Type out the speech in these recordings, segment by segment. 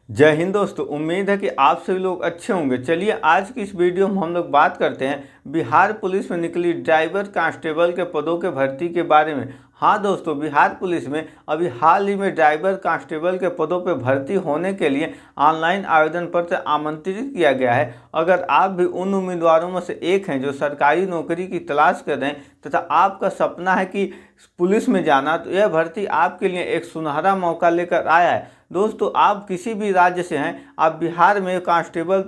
जय हिंद दोस्तों। उम्मीद है कि आप सभी लोग अच्छे होंगे। चलिए आज की इस वीडियो में हम लोग बात करते हैं बिहार पुलिस में निकली ड्राइवर कांस्टेबल के पदों के भर्ती के बारे में। हाँ दोस्तों, बिहार पुलिस में अभी हाल ही में ड्राइवर कांस्टेबल के पदों पर भर्ती होने के लिए ऑनलाइन आवेदन पत्र आमंत्रित किया गया है। अगर आप भी उन उम्मीदवारों में से एक हैं जो सरकारी नौकरी की तलाश कर रहे हैं तथा आपका सपना है कि पुलिस में जाना, तो यह भर्ती आपके लिए एक सुनहरा मौका लेकर आया है। दोस्तों, आप किसी भी राज्य से हैं, आप बिहार में कांस्टेबल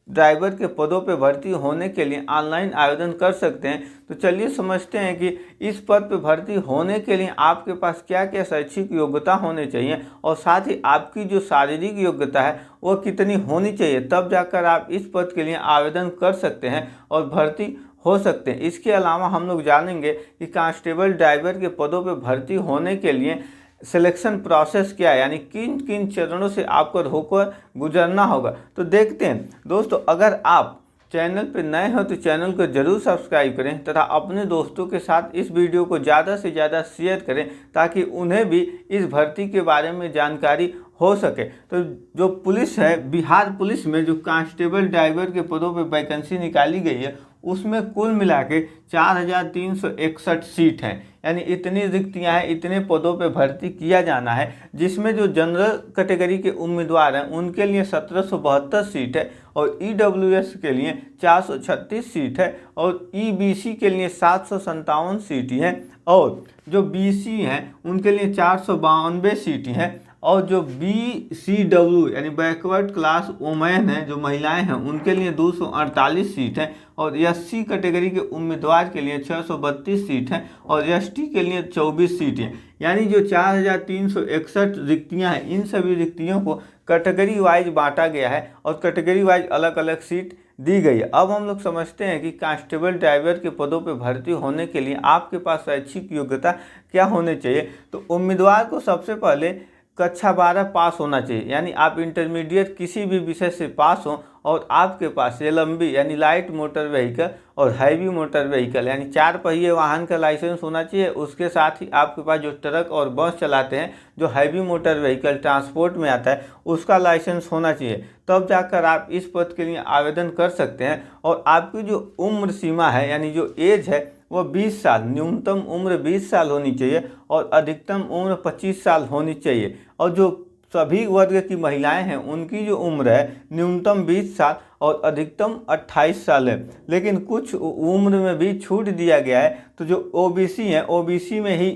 ड्राइवर के पदों पर भर्ती होने के लिए ऑनलाइन आवेदन कर सकते हैं। तो चलिए समझते हैं कि इस पद पर भर्ती होने के लिए आपके पास क्या क्या शैक्षिक योग्यता होनी चाहिए और साथ ही आपकी जो शारीरिक योग्यता है वह कितनी होनी चाहिए, तब जाकर आप इस पद के लिए आवेदन कर सकते हैं और भर्ती हो सकते हैं। इसके अलावा हम लोग जानेंगे कि कांस्टेबल ड्राइवर के पदों पर भर्ती होने के लिए सिलेक्शन प्रोसेस क्या है, यानी किन किन चरणों से आपको होकर गुजरना होगा। तो देखते हैं दोस्तों, अगर आप चैनल पर नए हो तो चैनल को जरूर सब्सक्राइब करें तथा अपने दोस्तों के साथ इस वीडियो को ज़्यादा से ज़्यादा शेयर करें ताकि उन्हें भी इस भर्ती के बारे में जानकारी हो सके। तो जो पुलिस है, बिहार पुलिस में जो कांस्टेबल ड्राइवर के पदों पर वैकेंसी निकाली गई है उसमें कुल मिला के 4361 सीट हैं, यानी इतनी रिक्तियां हैं, इतने पदों पे भर्ती किया जाना है। जिसमें जो जनरल कैटेगरी के उम्मीदवार हैं उनके लिए 1772 सीट है और ईडब्ल्यूएस के लिए 436 सीट है और ईबीसी के लिए 757 सीट है और जो बीसी हैं उनके लिए 492 सीट हैं और जो BCW यानी बैकवर्ड क्लास वुमेन है, जो महिलाएं हैं, उनके लिए 248 सीट है और SC कैटेगरी के उम्मीदवार के लिए 632 सीट हैं और ST के लिए 24 सीट हैं। यानी जो 4361 रिक्तियां हैं, इन सभी रिक्तियों को कैटेगरी वाइज बांटा गया है और कैटेगरी वाइज अलग अलग सीट दी गई है। अब हम लोग समझते हैं कि कांस्टेबल ड्राइवर के पदों पर भर्ती होने के लिए आपके पास शैक्षिक योग्यता क्या होनी चाहिए। तो उम्मीदवार को सबसे पहले कक्षा 12 पास होना चाहिए, यानी आप इंटरमीडिएट किसी भी विषय से पास हो और आपके पास LMB यानी लाइट मोटर व्हीकल और हैवी मोटर व्हीकल यानी 4 पहिए वाहन का लाइसेंस होना चाहिए। उसके साथ ही आपके पास जो ट्रक और बस चलाते हैं, जो हैवी मोटर व्हीकल ट्रांसपोर्ट में आता है, उसका लाइसेंस होना चाहिए। तब जाकर आप इस पद के लिए आवेदन कर सकते हैं। और आपकी जो उम्र सीमा है, यानी जो एज है, वो 20 साल, न्यूनतम उम्र 20 साल होनी चाहिए और अधिकतम उम्र 25 साल होनी चाहिए। और जो सभी वर्ग की महिलाएं हैं उनकी जो उम्र है न्यूनतम 20 साल और अधिकतम 28 साल है। लेकिन कुछ उम्र में भी छूट दिया गया है। तो जो OBC हैं, OBC में ही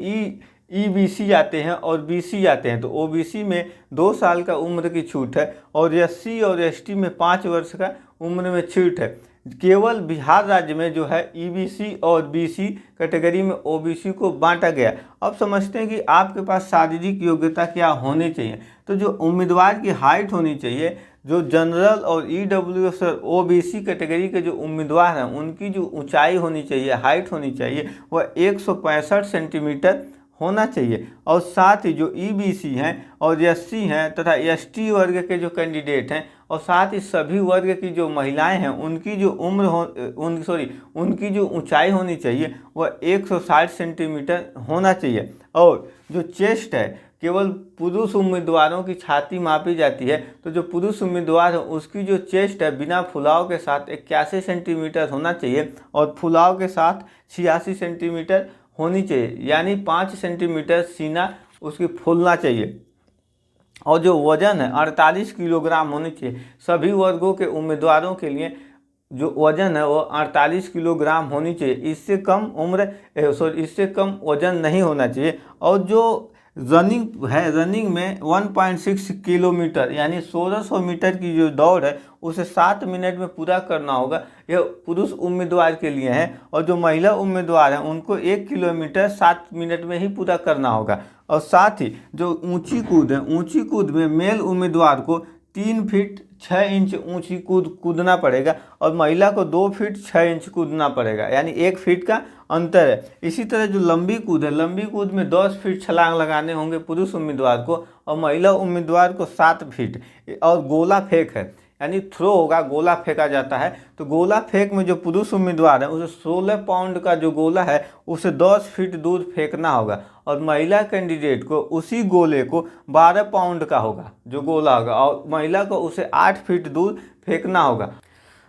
EBC आते हैं और BC आते हैं। तो OBC में 2 साल का उम्र की छूट है और SC और ST में 5 वर्ष का उम्र में छूट है। केवल बिहार राज्य में जो है EBC और BC कैटेगरी में OBC को बांटा गया। अब समझते हैं कि आपके पास शारीरिक योग्यता क्या होनी चाहिए। तो जो उम्मीदवार की हाइट होनी चाहिए, जो जनरल और EWS और OBC कैटेगरी के जो उम्मीदवार हैं उनकी जो ऊंचाई होनी चाहिए, हाइट होनी चाहिए, वह 165 सेंटीमीटर होना चाहिए। और साथ ही जो EBC हैं और SC हैं तथा ST वर्ग के जो कैंडिडेट हैं और साथ ही सभी वर्ग की जो महिलाएं हैं उनकी जो उनकी जो ऊंचाई होनी चाहिए वह 160 सेंटीमीटर होना चाहिए। और जो चेस्ट है, केवल पुरुष उम्मीदवारों की छाती मापी जाती है। तो जो पुरुष उम्मीदवार है उसकी जो चेस्ट है बिना फुलाव के साथ 81 सेंटीमीटर होना चाहिए और फुलाव के साथ 86 सेंटीमीटर होनी चाहिए, यानी 5 सेंटीमीटर सीना उसकी फूलना चाहिए। और जो वजन है 48 किलोग्राम होनी चाहिए। सभी वर्गों के उम्मीदवारों के लिए जो वजन है वो 48 किलोग्राम होनी चाहिए। इससे कम वजन नहीं होना चाहिए। और जो रनिंग है, रनिंग में 1.6 किलोमीटर यानी 1600 मीटर की जो दौड़ है उसे 7 मिनट में पूरा करना होगा। यह पुरुष उम्मीदवार के लिए है। और जो महिला उम्मीदवार हैं उनको 1 किलोमीटर 7 मिनट में ही पूरा करना होगा। और साथ ही जो ऊंची कूद है, ऊंची कूद में मेल उम्मीदवार को 3 फीट 6 इंच ऊंची कूदना पड़ेगा और महिला को 2 फीट 6 इंच कूदना पड़ेगा, यानी 1 फीट का अंतर है। इसी तरह जो लंबी कूद है, लंबी कूद में 10 फीट छलांग लगाने होंगे पुरुष उम्मीदवार को और महिला उम्मीदवार को 7 फीट। और गोला फेंक है, यानी थ्रो होगा, गोला फेंका जाता है। तो गोला फेंक में जो पुरुष उम्मीदवार है उसे 16 पाउंड का जो गोला है उसे 10 फीट दूर फेंकना होगा, और महिला कैंडिडेट को उसी गोले को 12 पाउंड का होगा जो गोला होगा, और महिला को उसे 8 फीट दूर फेंकना होगा।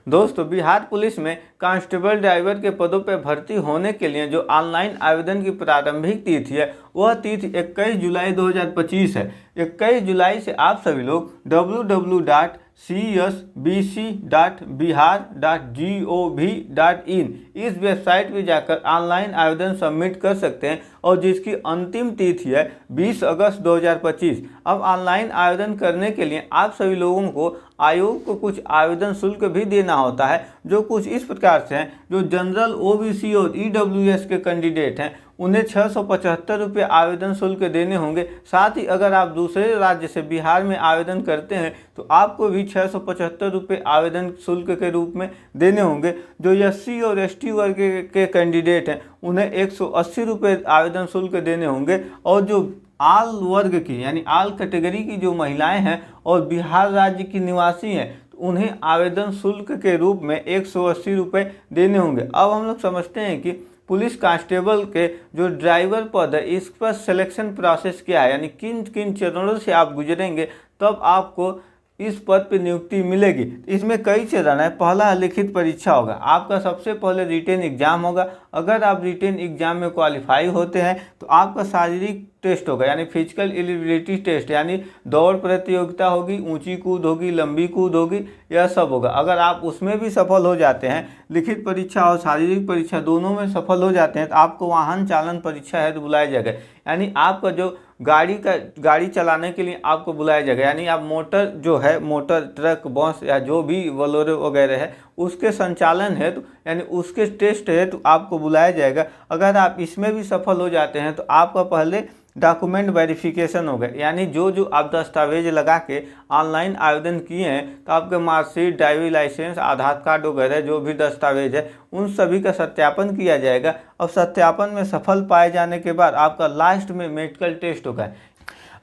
दोस्तों, बिहार पुलिस में कांस्टेबल ड्राइवर के पदों पर भर्ती होने के लिए जो ऑनलाइन आवेदन की प्रारंभिक तिथि है वह तिथि 21 जुलाई 2025 है। 21 जुलाई से आप सभी लोग www.csbc.bihar.gov.in इस वेबसाइट पर जाकर ऑनलाइन आवेदन सबमिट कर सकते हैं, और जिसकी अंतिम तिथि है 20 अगस्त 2025। अब ऑनलाइन आवेदन करने के लिए आप सभी लोगों को आयोग को कुछ आवेदन शुल्क भी देना होता है, जो कुछ इस प्रकार से हैं। जो जनरल, ओबीसी और ईडब्ल्यूएस के कैंडिडेट हैं उन्हें 675 रुपये आवेदन शुल्क देने होंगे। साथ ही अगर आप दूसरे राज्य से बिहार में आवेदन करते हैं तो आपको भी 675 रुपये आवेदन शुल्क के रूप में देने होंगे। जो एससी और एसटी वर्ग के कैंडिडेट हैं उन्हें 180 रुपये आवेदन शुल्क देने होंगे, और जो आल वर्ग की यानी आल कैटेगरी की जो महिलाएं हैं और बिहार राज्य की निवासी हैं तो उन्हें आवेदन शुल्क के रूप में 180 रुपये देने होंगे। अब हम लोग समझते हैं कि पुलिस कांस्टेबल के जो ड्राइवर पद है इस पर सिलेक्शन प्रोसेस क्या है, यानी किन किन चरणों से आप गुजरेंगे तब आपको इस पद पर नियुक्ति मिलेगी। इसमें कई चरण है। पहला लिखित परीक्षा होगा, आपका सबसे पहले रिटेन एग्जाम होगा। अगर आप रिटेन एग्जाम में क्वालिफाई होते हैं तो आपका शारीरिक टेस्ट होगा, यानी फिजिकल एलिजिबिलिटी टेस्ट, यानी दौड़ प्रतियोगिता होगी, ऊंची कूद होगी, लंबी कूद होगी, यह सब होगा। अगर आप उसमें भी सफल हो जाते हैं, लिखित परीक्षा और शारीरिक परीक्षा दोनों में सफल हो जाते हैं, तो आपको वाहन चालन परीक्षा है तो बुलाया जाएगा, यानी आपका जो गाड़ी चलाने के लिए आपको बुलाया जाएगा। यानी आप मोटर जो है, मोटर ट्रक बस या जो भी बोलेरो वगैरह है उसके संचालन है तो यानी उसके टेस्ट है तो आपको बुलाया जाएगा। अगर आप इसमें भी सफल हो जाते हैं तो आपका पहले डॉक्यूमेंट वेरिफिकेशन होगा, यानी जो आप दस्तावेज लगा के ऑनलाइन आवेदन किए हैं तो आपके मार्कशीट, ड्राइविंग लाइसेंस, आधार कार्ड वगैरह जो भी दस्तावेज है उन सभी का सत्यापन किया जाएगा, और सत्यापन में सफल पाए जाने के बाद आपका लास्ट में मेडिकल टेस्ट होगा।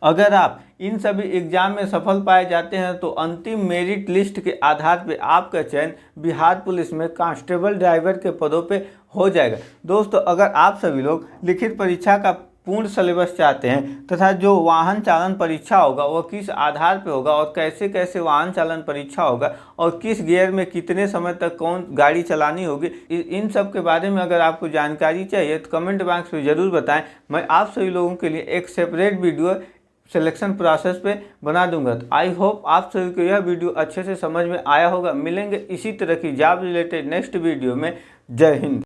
अगर आप इन सभी एग्जाम में सफल पाए जाते हैं तो अंतिम मेरिट लिस्ट के आधार पर आपका चयन बिहार पुलिस में कांस्टेबल ड्राइवर के पदों पे हो जाएगा। दोस्तों, अगर आप सभी लोग लिखित परीक्षा का पूर्ण सिलेबस चाहते हैं तथा जो वाहन चालन परीक्षा होगा वह किस आधार पर होगा और कैसे कैसे वाहन चालन परीक्षा होगा और किस गियर में कितने समय तक कौन गाड़ी चलानी होगी, इन सब के बारे में अगर आपको जानकारी चाहिए तो कमेंट बॉक्स में ज़रूर बताएं। मैं आप सभी लोगों के लिए एक सेपरेट वीडियो सिलेक्शन प्रोसेस पे बना दूंगा। तो आई होप आप सभी को यह वीडियो अच्छे से समझ में आया होगा। मिलेंगे इसी तरह की जॉब रिलेटेड नेक्स्ट वीडियो में। जय हिंद।